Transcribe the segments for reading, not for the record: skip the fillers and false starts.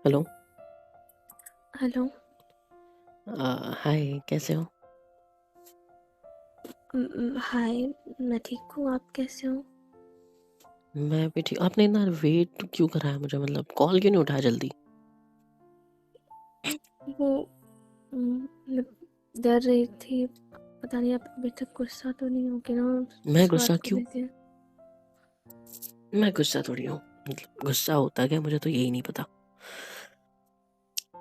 Hello. Hello. हाय, कैसे हो? हाय। मैं ठीक हूँ, आप कैसे हो? मैं भी ठीक। आपने इतना वेट क्यों कराया मुझे, मतलब कॉल क्यों नहीं उठाया जल्दी? वो मैं डर रही थी, पता नहीं आप अभी तक गुस्सा तो नहीं हो गए ना मैं इस गुस्सा बात को क्यों? लेके। मैं गुस्सा थोड़ी हूँ। मतलब गुस्सा होता क्या, मुझे तो यही नहीं पता।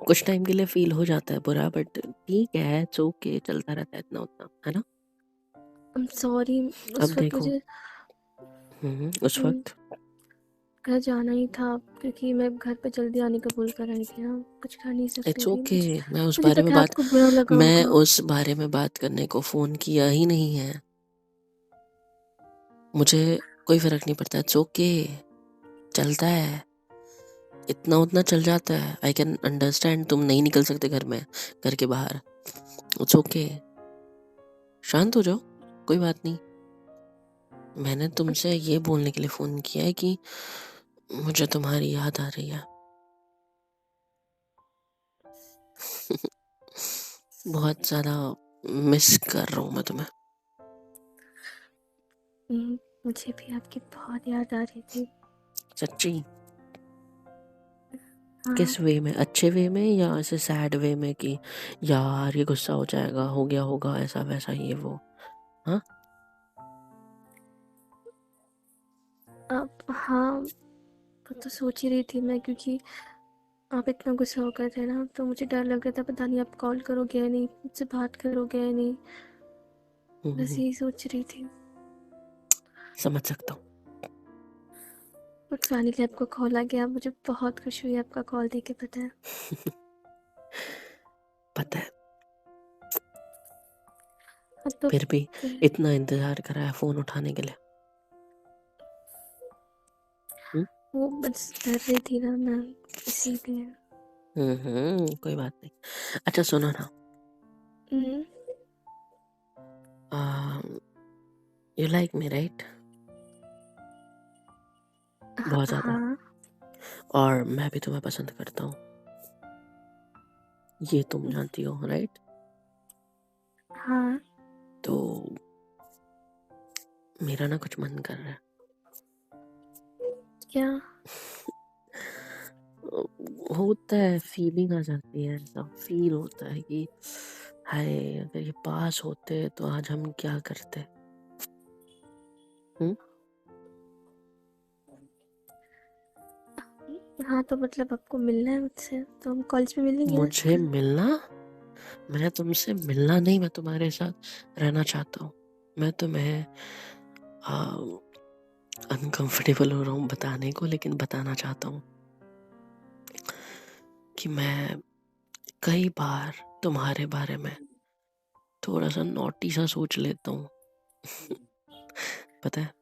कुछ टाइम के लिए फील हो जाता है बुरा, बट ठीक है, इट्स ओके, चलता रहता है इतना उतना, है ना? I am sorry. अब उस वक्त देखो। मुझे उस हम्म, वक्त घर जाना ही था, क्योंकि मैं घर पे जल्दी आने का बोल कर आई थी ना, कुछ कर नहीं सकती इट्स थी। ओके। मैं उस मुझे बारे में पता है बात आपको बुरा लगा मैं होगा। उस बारे में बात करने को फोन किया ही नहीं है। मुझे कोई फर्क नहीं पड़ता, इट्स ओके, चलता है, इतना उतना चल जाता है। आई कैन अंडरस्टैंड, तुम नहीं निकल सकते घर के बाहर। इट्स ओके, शांत हो जाओ, कोई बात नहीं। मैंने तुमसे ये बोलने के लिए फ़ोन किया है कि मुझे तुम्हारी याद आ रही है। बहुत ज़्यादा मिस कर रहा हूँ मैं तुम्हें। मुझे भी आपकी बहुत याद आ रही थी। सच्ची? हाँ। किस वे में? अच्छे वे में या ऐसे सैड वे में कि यार ये गुस्सा हो जाएगा, हो गया होगा ऐसा वैसा ये वो? हाँ। अब हाँ, वो तो सोच ही रही थी मैं, क्योंकि आप इतना गुस्सा हो गए थे ना, तो मुझे डर लग रहा था, पता नहीं आप कॉल करोगे या नहीं, मुझसे बात करोगे या नहीं। बस हम्म, यही सोच रही थी। समझ सकता हूँ। बट फाइनली आपका कॉल आ गया, मुझे बहुत खुशी हुई आपका कॉल देके, पता है। पता है। हाँ, तो फिर भी फिर इतना इंतजार करा है फ़ोन उठाने के लिए। हम्म वो बस डर रही थी ना मैं, इसीलिए। कोई बात नहीं। अच्छा सुनो ना। हम्म, यू लाइक मी राइट? बहुत ज़्यादा। हाँ। और मैं भी तुम्हें पसंद करता हूँ, ये तुम जानती हो राइट? हाँ। तो मेरा ना कुछ मन कर रहा है। क्या? होता है, फीलिंग आ जाती है, ऐसा फील होता है कि हाय, अगर ये पास होते तो आज हम क्या करते। हम्म हाँ, तो मतलब आपको मिलना है मुझसे, तो हम कॉलेज में मिलेंगे ना मुझे कल। मिलना? मैं तुमसे मिलना नहीं, मैं तुम्हारे साथ रहना चाहता हूँ। मैं तुम्हें अनकंफर्टेबल हो रहा हूँ बताने को, लेकिन बताना चाहता हूँ कि मैं कई बार तुम्हारे बारे में थोड़ा सा नॉटी सा सोच लेता हूँ। पता है,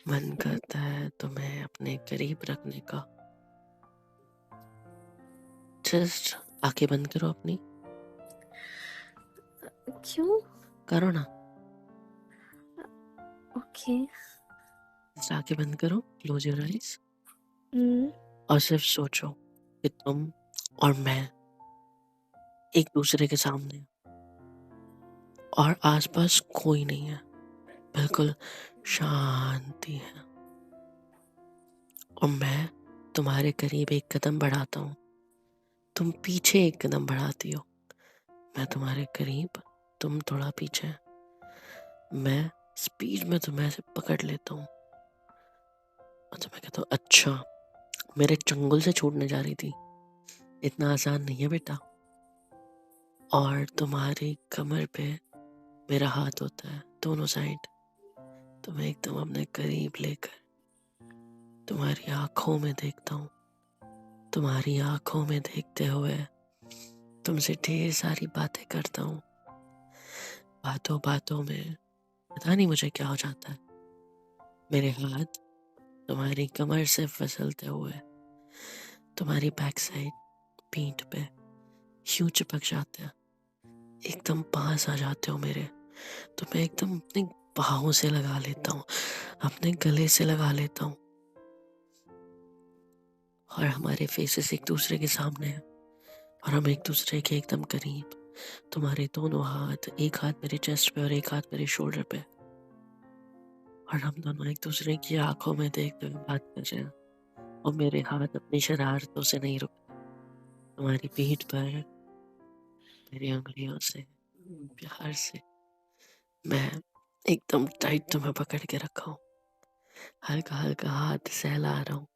मन करता है तुम्हें अपने करीब रखने का। जस्ट आंखें बंद करो अपनी। क्यों? करो ना। ओके। जस्ट आंखें बंद करो, क्लोज योर आइज, हम्म। और सिर्फ सोचो कि तुम और मैं एक दूसरे के सामने हैं, और आसपास कोई नहीं है, बिल्कुल शांति है। और मैं तुम्हारे करीब एक कदम बढ़ाता हूँ, तुम पीछे एक कदम बढ़ाती हो। मैं तुम्हारे करीब, तुम थोड़ा पीछे। मैं स्पीड में तुम्हें ऐसे पकड़ लेता हूँ, और तो मैं कहता हूँ अच्छा, मेरे चंगुल से छूटने जा रही थी, इतना आसान नहीं है बेटा। और तुम्हारी कमर पे मेरा हाथ होता है, दोनों साइड। तुम्हें एकदम अपने करीब लेकर तुम्हारी आंखों में देखता हूँ। तुम्हारी आंखों में देखते हुए तुमसे ढेर सारी बातें करता हूँ। बातों बातों में पता नहीं मुझे क्या हो जाता है, मेरे हाथ तुम्हारी कमर से फिसलते हुए तुम्हारी बैक साइड, पीठ पे यूं चिपक जाते हैं, एकदम पास आ जाते हो मेरे। तो मैं एकदम अपने बाहों से लगा लेता हूँ, अपने गले से लगा लेता हूँ, और हमारे फेसेस एक दूसरे के सामने हैं और हम एक दूसरे के एकदम करीब। तुम्हारे दोनों हाथ, एक हाथ मेरे चेस्ट पे और एक हाथ मेरे शोल्डर पे, और हम दोनों एक दूसरे की आंखों में देखते हुए बात कर रहे हैं। और मेरे हाथ अपनी शरारतों से नहीं रुकते। तुम्हारी पीठ पर मेरी उंगलियों से प्यार से मैं एकदम टाइट तुम्हें पकड़ के रखा हूँ। हल्का हल्का हाथ सहला रहा हूँ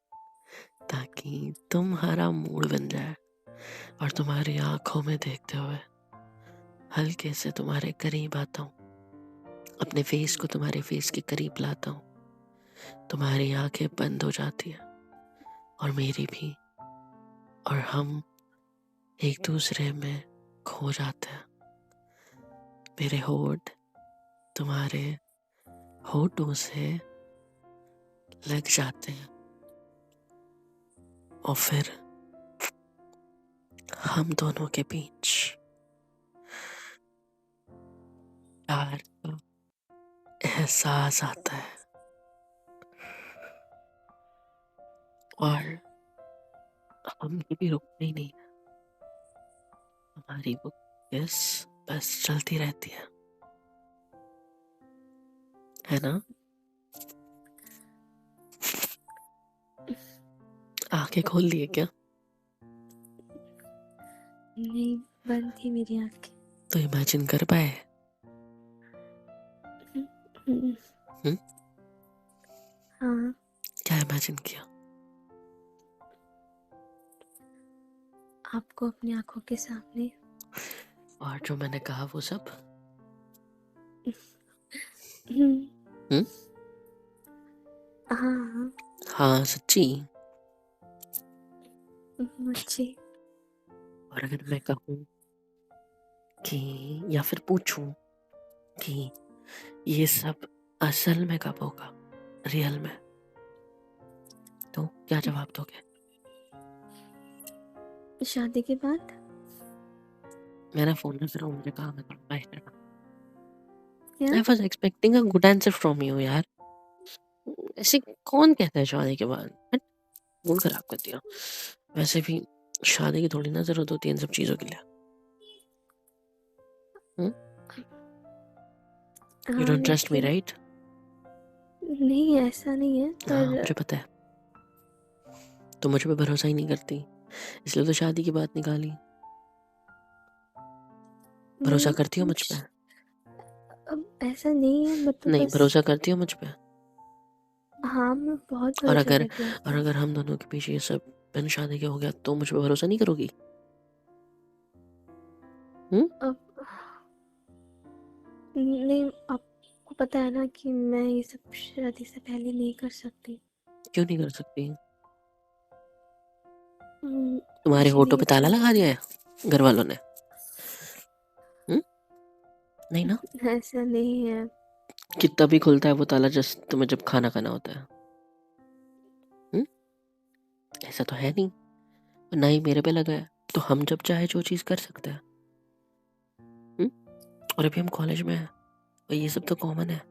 ताकि तुम्हारा मूड बन जाए, और तुम्हारी आंखों में देखते हुए हल्के से तुम्हारे करीब आता हूँ। अपने फेस को तुम्हारे फेस के करीब लाता हूँ। तुम्हारी आंखें बंद हो जाती है और मेरी भी, और हम एक दूसरे में खो जाते हैं। मेरे होठ तुम्हारे होठों से लग जाते हैं और फिर हम दोनों के बीच प्यार का एहसास आता है और हम कभी रुकते ही नहीं। हमारी वो किस बस चलती रहती है ना? आंखें खोल लिए क्या? नहीं, बंद थी मेरी आंखें। तो इमेजिन कर पाए? हम्म, हाँ, क्या इमेजिन किया? आपको अपनी आंखों के सामने। और जो मैंने कहा वो सब? हम्म, हम्म? हाँ, हाँ सच्ची? मुझे। और अगर मैं कहूँ कि, या फिर पूछूं कि ये सब असल में कब होगा, रियल में, तो क्या जवाब दोगे? शादी के बाद। मेरा फोन ना करो, मुझे काम है थोड़ा, बाय। क्या? I was expecting a good answer from you यार। ऐसे कौन कहता है शादी के बाद? हट, मूड खराब कर दिया। वैसे भी शादी की थोड़ी ना जरूरत होती है इन सब चीजों के लिए। You हाँ, don't trust me, लेकिन right? नहीं, ऐसा नहीं है, हाँ पर मुझे पता है, तुम मुझ पे भरोसा ही नहीं करती, इसलिए तो शादी की बात निकाली। भरोसा नहीं, करती हो मुझ पे? अब ऐसा नहीं है, मतलब नहीं, बस। भरोसा करती हो मुझ पे? हाँ, मैं बहुत और भरोसा अगर करती हूँ आप और पे। अगर हम दोनों के पीछे ये सब बिन शादी के हो गया तो मुझ पे भरोसा नहीं करोगी? अब नहीं, आपको पता है ना कि मैं ये सब शादी से पहले नहीं कर सकती। क्यों नहीं कर सकती? तुम्हारे मुझे होठों नहीं पे ताला अच्छा लगा दिया है घर वालों ने? नहीं ना? ऐसा नहीं है। कि तभी खुलता है वो ताला जब तुम्हें जब खाना खाना होता है? ऐसा तो है नहीं, और ना ही मेरे पे लगा है। तो हम जब चाहे जो चीज कर सकते हैं। और अभी हम कॉलेज में हैं और ये सब तो कॉमन है,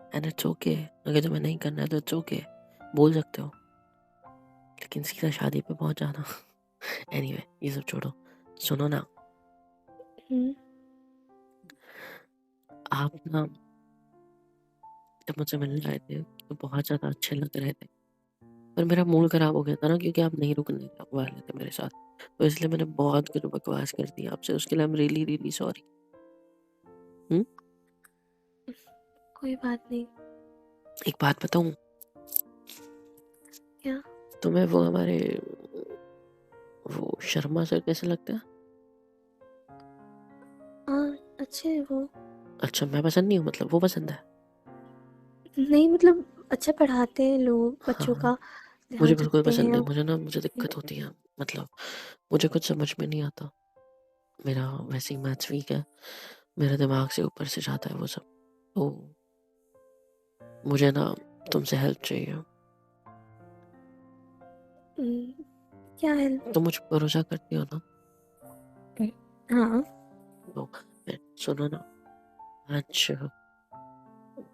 एंड इट्स ओके। अगर तुम्हें नहीं करना है तो इट्स ओके, बोल सकते हो। लेकिन सीधा शादी पे पहुंच जाना एनीवे ये सब छोड़ो, सुनो ना। हम्म, आप ना जब मुझसे मिलने आए थे तो बहुत ज़्यादा अच्छे लग रहे थे, पर मेरा मूड खराब हो गया था ना, क्योंकि आप नहीं रुकने वाले थे मेरे साथ। तो इसलिए मैंने बहुत कुछ बकवास कर दी आपसे, उसके लिए I am really really sorry. कोई बात नहीं। एक बात बताऊं? क्या? तुम्हें वो हमारे वो शर्मा सर कैसे लगता है? हाँ, अच्छे है वो। अच्छा मैं पसंद नहीं हूँ, मतलब वो पसंद है? नहीं, मतलब अच्छा पढ़ाते हैं, लोग बच्चों हाँ, का मुझे ध्यान बिल्कुल रखते पसंद हैं। नहीं, मुझे दिक्कत होती है। मतलब मुझे कुछ समझ में नहीं आता। मेरा वैसे ही मैथ्स वीक है, मेरे दिमाग से ऊपर से जाता है वो सब। तो मुझे ना तुमसे हेल्प चाहिए। क्या हेल्प? तुम मुझ पर भरोसा करती हो ना? हाँ। तो सुनो ना, आज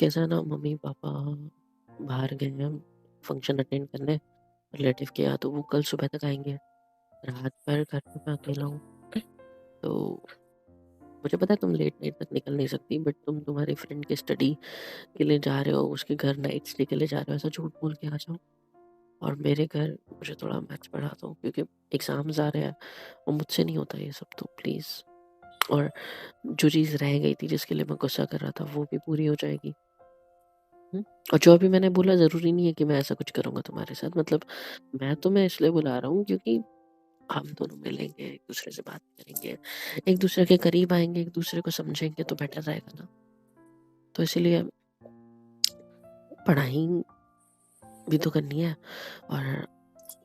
कैसा है ना, मम्मी पापा बाहर गए हैं फंक्शन अटेंड करने, रिलेटिव के यहाँ, तो वो कल सुबह तक आएंगे। रात भर घर पे मैं अकेला हूँ, तो मुझे पता है तुम लेट नाइट तक निकल नहीं सकती, बट तुम तुम्हारे फ्रेंड के स्टडी के लिए जा रहे हो, उसके घर नाइट स्टे के लिए जा रहे हो, ऐसा झूठ बोल के आ जाओ और मेरे घर मुझे थोड़ा मैथ्स पढ़ा दो, क्योंकि एग्जाम्स आ रहे हैं और मुझसे नहीं होता ये सब, तो प्लीज़। और जो चीज़ रह गई थी जिसके लिए मैं गुस्सा कर रहा था वो भी पूरी हो जाएगी। और जो अभी मैंने बोला ज़रूरी नहीं है कि मैं ऐसा कुछ करूँगा तुम्हारे साथ, मतलब मैं तुम्हें इसलिए बुला रहा हूँ क्योंकि हम दोनों मिलेंगे, एक दूसरे से बात करेंगे, एक दूसरे के करीब आएंगे, एक दूसरे को समझेंगे तो बेटर रहेगा ना। तो इसीलिए पढ़ाई भी तो करनी है, और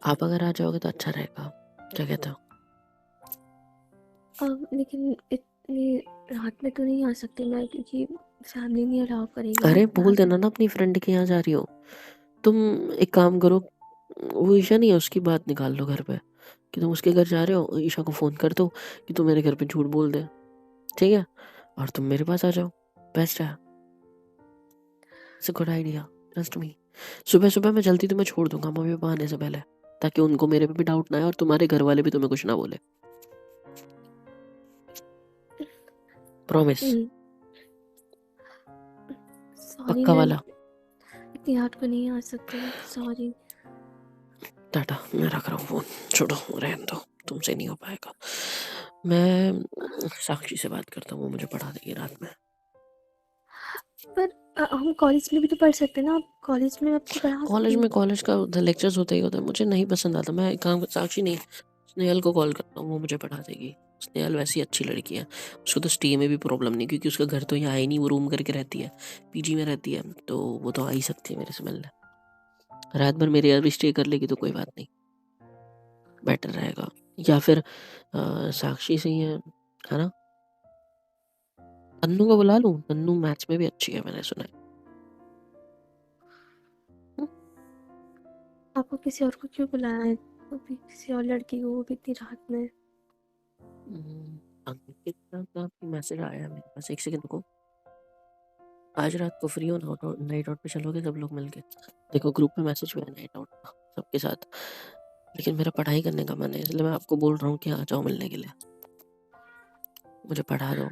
आप अगर आ जाओगे तो अच्छा रहेगा। क्या कहते हो? अब लेकिन इतनी रात में तो नहीं आ सकती मैं, क्योंकि फैमिली नहीं अलाउ करेगी ना अरे इतना बोल रात में। देना ना अपनी फ्रेंड के यहाँ जा रही हो। तुम एक काम करो, वो ईशा नहीं है, उसकी बात निकाल लो घर पे कि तुम उसके घर जा रहे हो। ईशा को फ़ोन कर दो कि तुम मेरे घर पे झूठ बोल दे, ठीक है, और तुम मेरे पास आ जाओ। बेस्ट है, it's a good idea, trust me. सुबह सुबह मैं जल्दी तुम्हें छोड़ दूंगा मम्मी पापा आने से पहले, ताकि उनको मेरे पे भी डाउट ना आए और तुम्हारे घर वाले भी तुम्हें कुछ ना बोले। प्रॉमिस, सॉरी, पक्का मैं वाला। इतनी रात को नहीं आ सकती, सॉरी। टाटा, मैं रख रहा हूँ फ़ोन, छोड़ो, रहने दो, तुमसे नहीं हो पाएगा। मैं साक्षी से बात करता हूँ, वो मुझे पढ़ा देगी रात में। पर हम कॉलेज में भी तो पढ़ सकते हैं ना, आप कॉलेज में आपको पढ़ा सकती हूँ। कॉलेज का उधर लेक्चर्स होते ही होता है, मुझे नहीं पसंद आता। मैं एक काम, साक्षी नहीं, स्नेहल को कॉल करता हूँ, वो मुझे पढ़ा देगी। स्नेहल वैसी अच्छी लड़की है, उसको तो स्टे में भी प्रॉब्लम नहीं, क्योंकि उसका घर तो यहाँ है नहीं, वो रूम करके रहती है, पीजी में रहती है, तो वो तो आ ही सकती है मेरे से मिलने। रात भर मेरे यहाँ भी स्टे कर लेगी तो कोई बात नहीं, बेटर रहेगा। या फिर साक्षी से ही है ना, तन्नू को बुला लूँ, तन्नू मैथ्स में भी अच्छी है मैंने सुना है। आपको किसी और को क्यों बुलाया है? वो भी किसी और लड़की को, वो भी इतनी रात में। अंकित का आपकी मैसेज आया है मेरे पास, एक सेकंड रुको। आज रात को फ्री हो नाइट आउट पे चलोगे सब लोग मिलके? देखो ग्रुप में मैसेज हुआ है नाइट आउट का सबके साथ, लेकिन मेरा पढ़ाई करने का मन है, इसलिए मैं आपको बोल रहा हूँ कि आ जाओ मिलने के लिए, मुझे पढ़ा दो।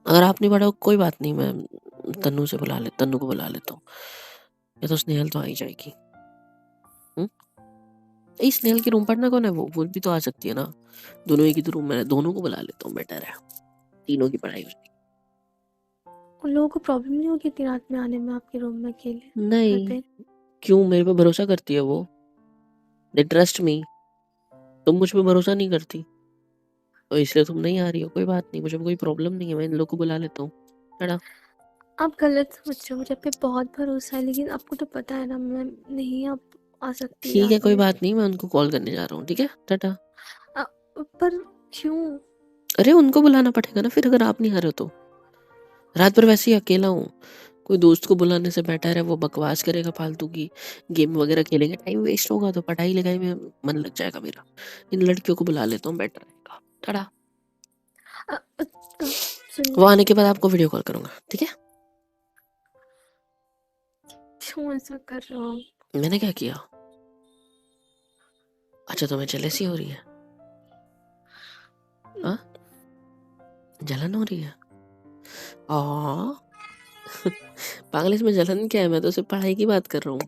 अगर आप नहीं पढ़ो कोई बात नहीं, मैं तन्नू को बुला लेता हूँ, या तो स्नेहल तो आ ही जाएगी। स्नेहल की रूम पार्टनर कौन है? वो भी तो आ सकती है ना, दोनों एक ही तो रूम में, दोनों को बुला लेता हूँ, बेटर है, तीनों की पढ़ाई हो जाएगी। उन लोगों को प्रॉब्लम नहीं होगी इतनी रात में आने में आपके रूम में अकेले घर नहीं, पे? क्यों, मेरे पे भरोसा करती है वो, दे ट्रस्ट मी। तुम मुझ पे भरोसा नहीं करती, तो इसलिए तुम नहीं आ रही हो, कोई बात नहीं, मुझे कोई प्रॉब्लम नहीं है, मैं इन लोग को बुला लेता हूँ। टाटा। आप गलत समझ रहे हो, मुझे आप पे बहुत भरोसा है, लेकिन आपको तो पता है ना मैं नहीं आ सकती ठीक है, रात कोई में। बात नहीं, मैं उनको कॉल करने जा रहा हूँ, ठीक है, टाटा। अ, पर क्यों? अरे उनको बुलाना पड़ेगा ना फिर, अगर आप नहीं आ रहे हो तो। रात भर वैसे ही अकेला हूँ, कोई दोस्त को बुलाने से बेटर है वो बकवास करेगा फालतू की, गेम वगैरह खेलेंगे, टाइम वेस्ट होगा, तो पढ़ाई लिखाई में मन लग जाएगा मेरा। इन लड़कियों को बुला लेता हूँ, बेटर रहेगा। टाटा। अ, अ, अ, वो सुनिए, आने के बाद आपको वीडियो कॉल करूंगा, ठीक है? क्यों ऐसा कर रहे हो? मैंने क्या किया? अच्छा, तुम्हें जेलसी हो रही है? हाँ, जलन हो रही है? आ पागल, इसमें जलन क्या है? मैं तो सिर्फ पढ़ाई की बात कर रहा हूँ।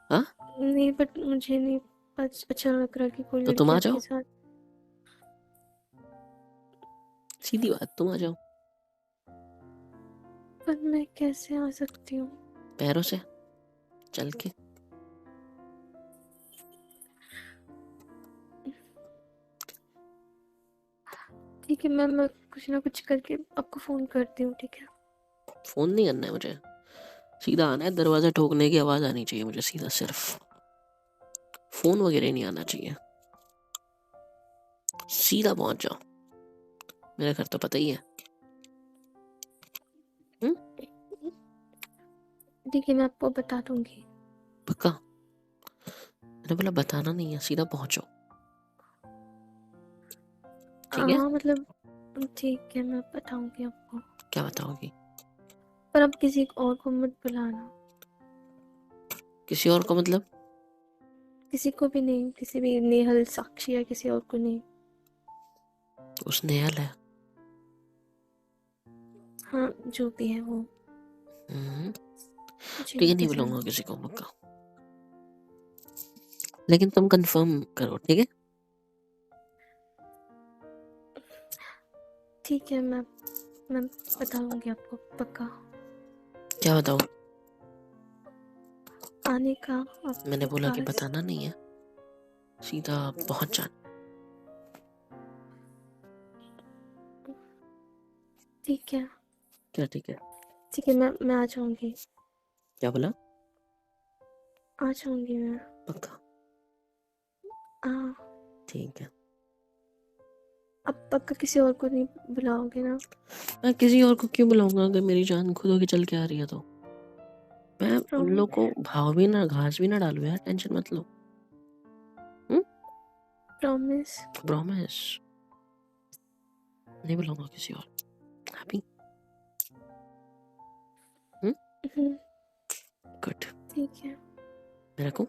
हाँ, नहीं, बट मुझे नहीं अच्छा लग रहा कि कोई तो तुम लड़की आ आपके जाओ, साथ। सीधी बात, तुम आ जाओ। पर मैं कैसे आ सकती हूँ? पैरों से चल के। ठीक है, मैं कुछ ना कुछ करके आपको फोन करती हूँ, ठीक है? फोन नहीं करना है मुझे, सीधा आना है, दरवाजा ठोकने की आवाज आनी चाहिए मुझे, सीधा, सिर्फ फोन वगैरह नहीं आना चाहिए, सीधा पहुंच जाओ, मेरा घर तो पता ही है। हम्म, ठीक है, मैं आपको बता दूंगी। पक्का? मैंने बोला बताना नहीं है, सीधा पहुंचो, ठीक है? हाँ मतलब, ठीक है, मैं बताऊंगी आपको। क्या बताओगी? पर अब किसी और को मत बुलाना। किसी और को मतलब? किसी को भी नहीं, किसी भी नेहल, साक्षी या किसी और को नहीं। उस नेहल है। हाँ, जो भी है वो हम्म, मुझे ठीक है, नहीं नहीं पसंद। बुलाऊंगा किसी को पक्का, लेकिन तुम कंफर्म करो, ठीक है? ठीक है, मैं बताऊंगी आपको पक्का। क्या बताओ? आने का मैंने आपके बोला कि पास। बताना नहीं है, सीधा पहुंच जाना। ठीक है, क्या ठीक है? ठीक है, मैं आ जाऊंगी, क्या बोला? आ जाऊंगी मैं। पक्का? हाँ, ठीक है। अब पक्का किसी और को नहीं बुलाओगे ना? मैं किसी और को क्यों बुलाऊंगा? अगर मेरी जान खुद होके चल के आ रही है तो मैं उन लोग को भाव भी ना, घास भी ना डालू यार, टेंशन मत लो। प्रॉमिस। प्रॉमिस, नहीं बुलाऊंगा किसी और। हैप्पी? गुड। ठीक है। मैं रखूं?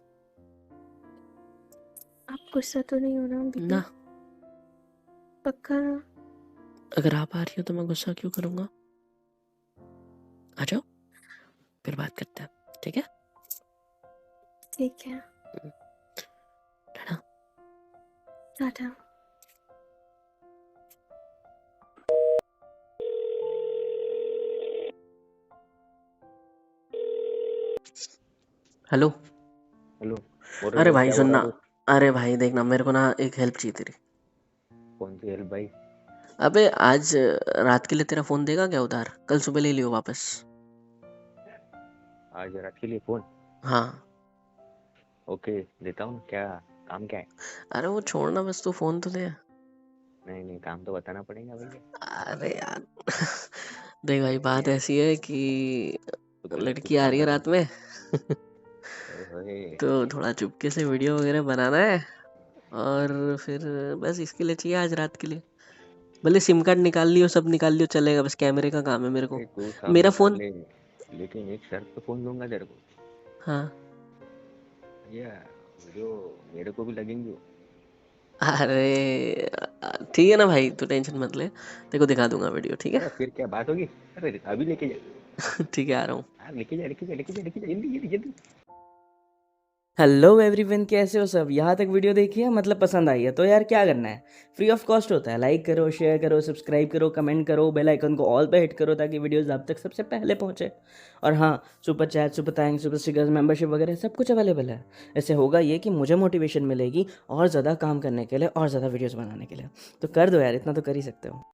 आप गुस्सा तो नहीं हो रहा अभी ना, भी? पक्का ना? अगर आप आ रही हो तो मैं गुस्सा क्यों करूंगा? आ जाओ, फिर बात करते हैं, ठीक है? ठीक है, टाटा। टाटा। हेलो। हेलो। बोल अरे रहे भाई क्या बोल सुनना, रहा तू? अरे भाई देखना, मेरे को ना एक हेल्प चाहिए तेरी। कौन सी हेल्प भाई? अबे आज रात के लिए तेरा फोन देगा क्या उधार? कल सुबह ले लियो वापस। आज रात के लिए फोन? हाँ। ओके, देता हूँ। क्या काम क्या है? अरे वो छोड़ना, बस तू फोन तो दे। नहीं नहीं, काम तो बताना पड़ेगा भैया। अरे यार देख भाई, बात ऐसी है कि तो गलत कुछ लड़की आ रही है मांगा तो? रात में ओए होए। तो थोड़ा चुपके से वीडियो वगैरह बनाना है, और फिर बस इसके लिए चाहिए आज रात के लिए। भले सिम कार्ड निकाल लियो, सब निकाल लियो, चलेगा, बस कैमरे का काम है मेरे को। अरे तू सब मेरा निकाल फोन। ले, लेकिन एक शर्त पे फोन दूंगा तेरे को। हाँ। भैया, वीडियो मेरे को भी लगेंगे। अरे ठीक है ना भाई, तू टेंशन मत ले, तेरे को दिखा दूंगा वीडियो, ठीक है? अरे फिर क्या बात होगी? अरे अभी लेके जा। ठीक है, आ रहा हूँ। हाँ, लेके जा लेके जा लेके जा लेके जा, जल्दी जल्दी जल्दी। हेलो एवरीवन, कैसे हो सब? यहाँ तक वीडियो देखी है, मतलब पसंद आई है तो यार क्या करना है, फ्री ऑफ कॉस्ट होता है। लाइक करो, शेयर करो, सब्सक्राइब करो, कमेंट करो, बेल आइकन को ऑल पे हिट करो ताकि वीडियोस आप तक सबसे पहले पहुँचे। और हाँ, super chat, super thanks, super stickers, membership वगैरह सब कुछ अवेलेबल है। ऐसे होगा ये कि मुझे मोटिवेशन मिलेगी और ज़्यादा काम करने के लिए और ज़्यादा वीडियोज़ बनाने के लिए। तो कर दो यार, इतना तो कर ही सकते हो।